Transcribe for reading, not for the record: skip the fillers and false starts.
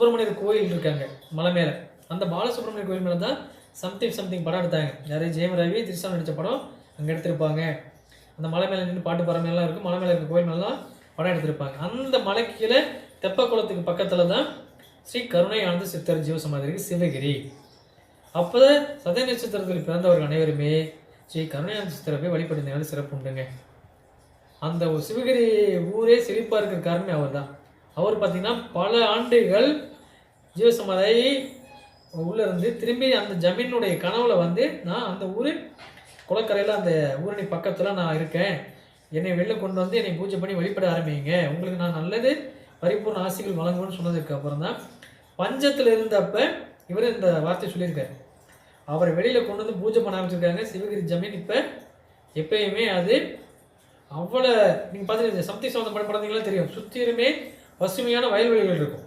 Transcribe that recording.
சுப்பிரமணியர் கோயில் இருக்காங்க மலை மேலே. அந்த பாலசுப்ரமணியர் கோயில் மேலே தான் சம்திங் படம் எடுத்தாங்க. நிறைய ஜெயம் ரவி திரிஷா நடித்த படம் அங்கே எடுத்திருப்பாங்க. அந்த மலை மேலே நின்று பாட்டு பறமையெல்லாம் இருக்கும். மலை மேலே இருக்க கோயில் மேலாம் படம் எடுத்திருப்பாங்க. அந்த மலைக்கு கீழே தெப்பக்குளத்துக்கு பக்கத்தில் தான் ஸ்ரீ கருணை ஆனந்த சித்தர் ஜீவசமாதி இருக்கு, சிவகிரி. அப்போ சதய நட்சத்திரத்தில் பிறந்தவர்கள் அனைவருமே ஸ்ரீ கருணானந்த சித்தரை போய் வழிபடுறதுனால சிறப்பு உண்டுங்க. அந்த சிவகிரி ஊரே செழிப்பாக இருக்கிற காரணமே அவர் தான். அவர் பார்த்தீங்கன்னா பல ஆண்டுகள் ஜீவசமாதி உள்ளே இருந்து திரும்பி அந்த ஜமீனுடைய கனவுல வந்து நான் அந்த ஊர் குளக்கரையில் அந்த ஊரணி பக்கத்தில் நான் இருக்கேன், என்னை வெளில கொண்டு வந்து என்னை பூஜை பண்ணி வழிபட ஆரம்பிங்க, உங்களுக்கு நான் நல்லது பரிபூர்ண ஆசைகள் வழங்குவேன்னு சொன்னதுக்கு அப்புறம் தான் பஞ்சத்தில் இருந்தப்ப இவர் இந்த வார்த்தை சொல்லியிருக்காரு. அவரை வெளியில் கொண்டு வந்து பூஜை பண்ண ஆரம்பிச்சிருக்காங்க. சிவகிரி ஜமீன் இப்போ எப்பயுமே அது அவ்வளோ நீங்கள் பார்த்துட்டு சம்திங் சம்பந்தம் படம் பார்த்தீங்களா தெரியும், சுற்றிலுமே பசுமையான வயல்வெளிகள் இருக்கும்.